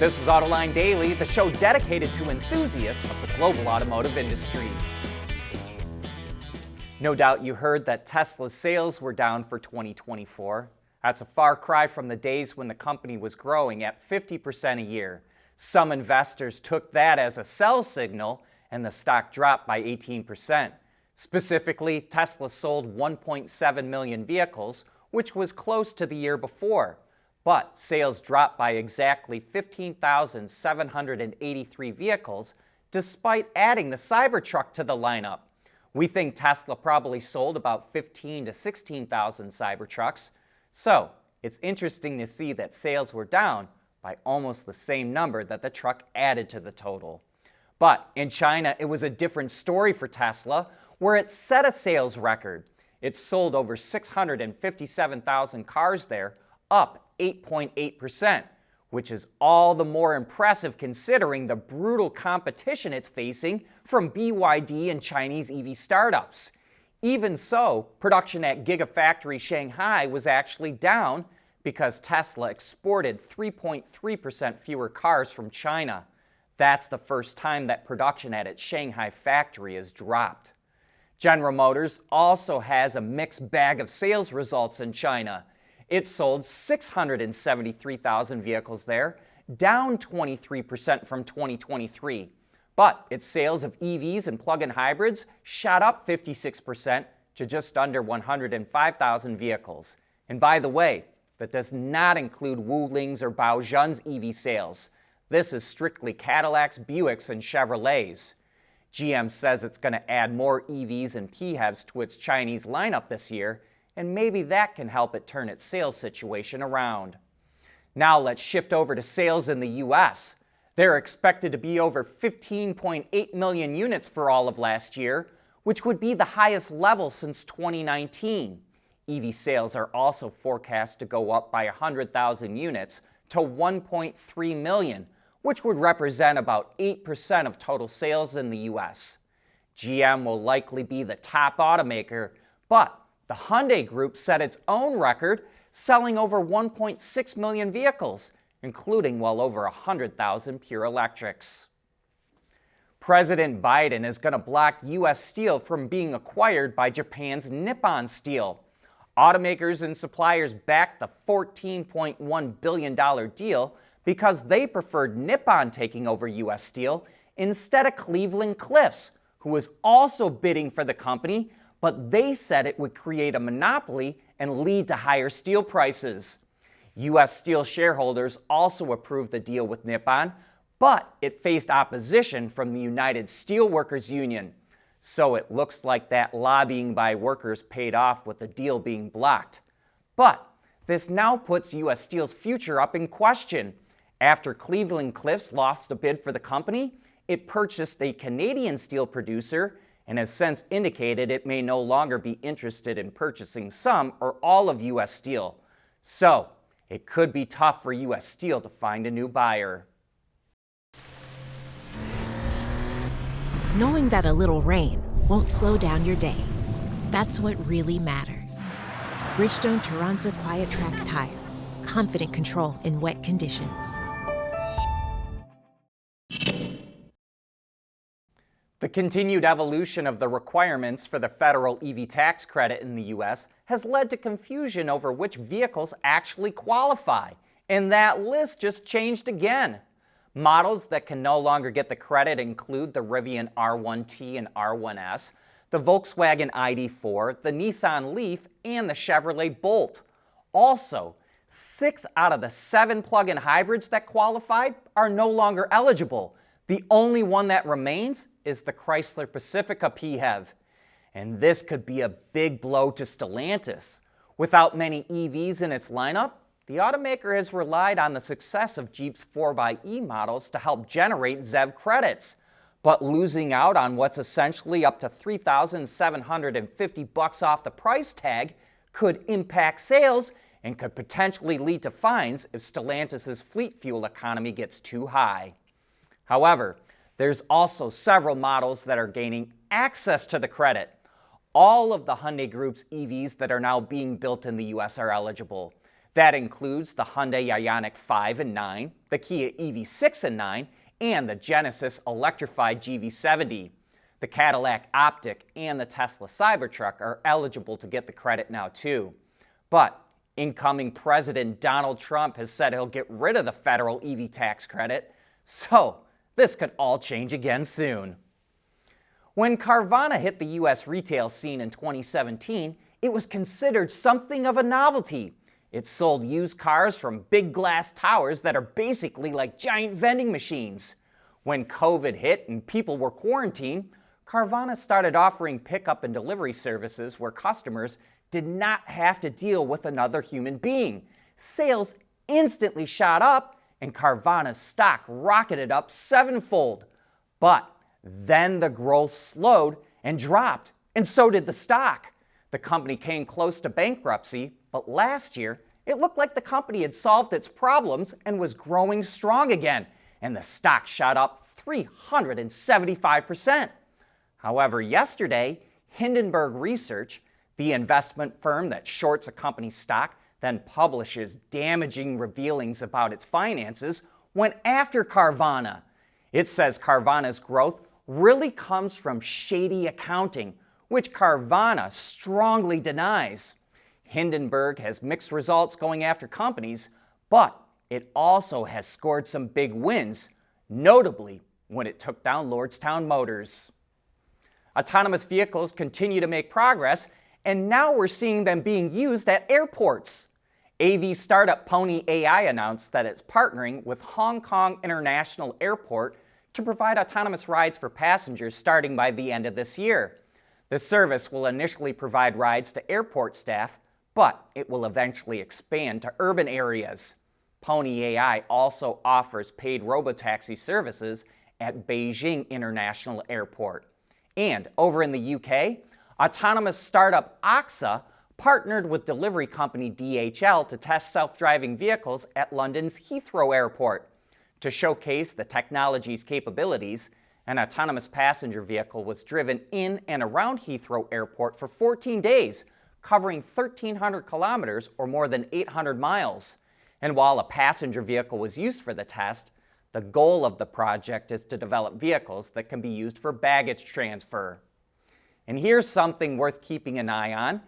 This is Autoline Daily, the show dedicated to enthusiasts of the global automotive industry. No doubt you heard that Tesla's sales were down for 2024. That's a far cry from the days when the company was growing at 50% a year. Some investors took that as a sell signal, and the stock dropped by 18%. Specifically, Tesla sold 1.7 million vehicles, which was close to the year before. But sales dropped by exactly 15,783 vehicles, despite adding the Cybertruck to the lineup. We think Tesla probably sold about 15,000 to 16,000 Cybertrucks. So it's interesting to see that sales were down by almost the same number that the truck added to the total. But in China, it was a different story for Tesla, where it set a sales record. It sold over 657,000 cars there, up 8.8%, which is all the more impressive considering the brutal competition it's facing from BYD and Chinese EV startups. Even so, production at Gigafactory Shanghai was actually down because Tesla exported 3.3% fewer cars from China. That's the first time that production at its Shanghai factory has dropped. General Motors also has a mixed bag of sales results in China. It sold 673,000 vehicles there, down 23% from 2023. But its sales of EVs and plug-in hybrids shot up 56% to just under 105,000 vehicles. And by the way, that does not include Wuling's or Baozhun's EV sales. This is strictly Cadillacs, Buicks, and Chevrolets. GM says it's going to add more EVs and PHEVs to its Chinese lineup this year, and maybe that can help it turn its sales situation around. Now let's shift over to sales in the U.S. They're expected to be over 15.8 million units for all of last year, which would be the highest level since 2019. EV sales are also forecast to go up by 100,000 units to 1.3 million, which would represent about 8% of total sales in the U.S. GM will likely be the top automaker, but the Hyundai Group set its own record, selling over 1.6 million vehicles, including well over 100,000 pure electrics. President Biden is going to block U.S. steel from being acquired by Japan's Nippon Steel. Automakers and suppliers backed the $14.1 billion deal because they preferred Nippon taking over U.S. Steel instead of Cleveland-Cliffs, who was also bidding for the company, but they said it would create a monopoly and lead to higher steel prices. U.S. Steel shareholders also approved the deal with Nippon, but it faced opposition from the United Steelworkers Union. So it looks like that lobbying by workers paid off with the deal being blocked. But this now puts U.S. Steel's future up in question. After Cleveland-Cliffs lost a bid for the company, it purchased a Canadian steel producer and has since indicated it may no longer be interested in purchasing some or all of U.S. Steel. So, it could be tough for U.S. Steel to find a new buyer. Knowing that a little rain won't slow down your day, that's what really matters. Bridgestone Turanza Quiet Track tires, confident control in wet conditions. The continued evolution of the requirements for the federal EV tax credit in the U.S. has led to confusion over which vehicles actually qualify, and that list just changed again. Models that can no longer get the credit include the Rivian R1T and R1S, the Volkswagen ID.4, the Nissan Leaf, and the Chevrolet Bolt. Also, 6 out of the 7 plug-in hybrids that qualified are no longer eligible. The only one that remains is the Chrysler Pacifica PHEV. And this could be a big blow to Stellantis. Without many EVs in its lineup, the automaker has relied on the success of Jeep's 4xe models to help generate ZEV credits. But losing out on what's essentially up to $3,750 off the price tag could impact sales and could potentially lead to fines if Stellantis' fleet fuel economy gets too high. However, there's also several models that are gaining access to the credit. All of the Hyundai Group's EVs that are now being built in the U.S. are eligible. That includes the Hyundai Ioniq 5 and 9, the Kia EV6 and 9, and the Genesis electrified GV70. The Cadillac Optiq and the Tesla Cybertruck are eligible to get the credit now too. But incoming President Donald Trump has said he'll get rid of the federal EV tax credit, so this could all change again soon. When Carvana hit the U.S. retail scene in 2017, it was considered something of a novelty. It sold used cars from big glass towers that are basically like giant vending machines. When COVID hit and people were quarantined, Carvana started offering pickup and delivery services where customers did not have to deal with another human being. Sales instantly shot up and Carvana's stock rocketed up sevenfold. But then the growth slowed and dropped, and so did the stock. The company came close to bankruptcy, but last year it looked like the company had solved its problems and was growing strong again, and the stock shot up 375%. However, yesterday, Hindenburg Research, the investment firm that shorts a company's stock, then publishes damaging revealings about its finances, went after Carvana. It says Carvana's growth really comes from shady accounting, which Carvana strongly denies. Hindenburg has mixed results going after companies, but it also has scored some big wins, notably when it took down Lordstown Motors. Autonomous vehicles continue to make progress, and now we're seeing them being used at airports. AV startup Pony.ai announced that it's partnering with Hong Kong International Airport to provide autonomous rides for passengers starting by the end of this year. The service will initially provide rides to airport staff, but it will eventually expand to urban areas. Pony.ai also offers paid robotaxi services at Beijing International Airport. And over in the UK, autonomous startup Accuses partnered with delivery company DHL to test self-driving vehicles at London's Heathrow Airport. To showcase the technology's capabilities, an autonomous passenger vehicle was driven in and around Heathrow Airport for 14 days, covering 1,300 kilometers or more than 800 miles. And while a passenger vehicle was used for the test, the goal of the project is to develop vehicles that can be used for baggage transfer. And here's something worth keeping an eye on.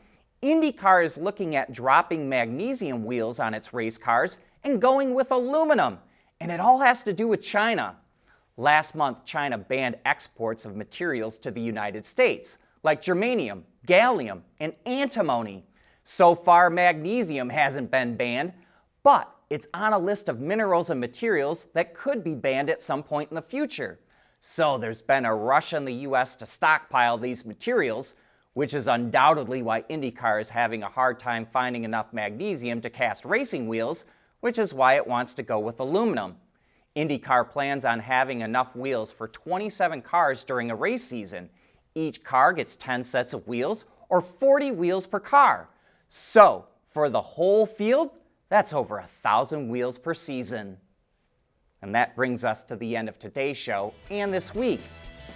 IndyCar is looking at dropping magnesium wheels on its race cars and going with aluminum. And it all has to do with China. Last month, China banned exports of materials to the United States, like germanium, gallium, and antimony. So far, magnesium hasn't been banned, but it's on a list of minerals and materials that could be banned at some point in the future. So there's been a rush in the US to stockpile these materials, which is undoubtedly why IndyCar is having a hard time finding enough magnesium to cast racing wheels, which is why it wants to go with aluminum. IndyCar plans on having enough wheels for 27 cars during a race season. Each car gets 10 sets of wheels, or 40 wheels per car. So, for the whole field, that's over 1,000 wheels per season. And that brings us to the end of today's show and this week.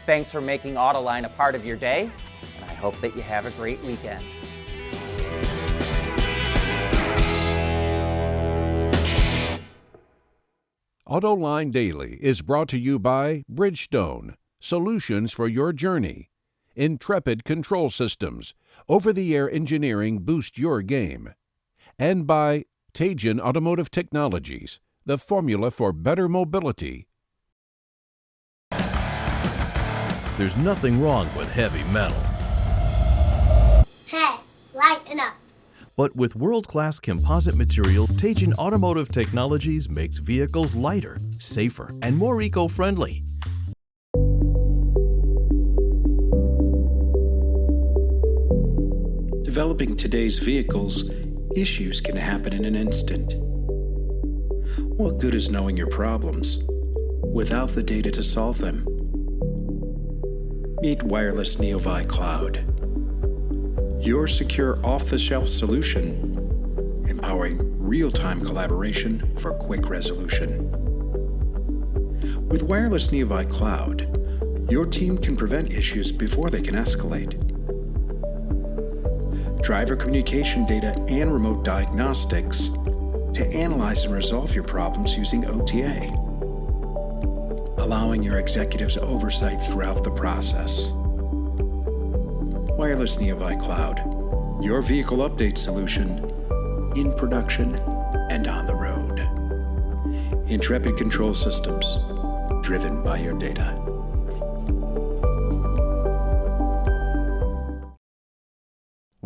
Thanks for making Autoline a part of your day, and I hope that you have a great weekend. Autoline Daily is brought to you by Bridgestone, solutions for your journey. Intrepid Control Systems, over-the-air engineering boost your game. And by Teijin Automotive Technologies, the formula for better mobility. There's nothing wrong with heavy metal. Hey, lighten up. But with world-class composite material, Teijin Automotive Technologies makes vehicles lighter, safer, and more eco-friendly. Developing today's vehicles, issues can happen in an instant. What good is knowing your problems without the data to solve them? Meet Wireless Neovi Cloud, your secure off-the-shelf solution, empowering real-time collaboration for quick resolution. With Wireless Neovi Cloud, your team can prevent issues before they can escalate. Driver communication data and remote diagnostics to analyze and resolve your problems using OTA, allowing your executives oversight throughout the process. Wireless Nearby Cloud, your vehicle update solution in production and on the road. Intrepid Control Systems, driven by your data.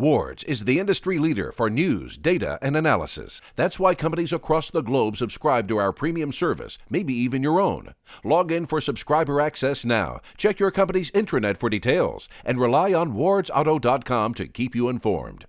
Wards is the industry leader for news, data, and analysis. That's why companies across the globe subscribe to our premium service, maybe even your own. Log in for subscriber access now. Check your company's intranet for details and rely on wardsauto.com to keep you informed.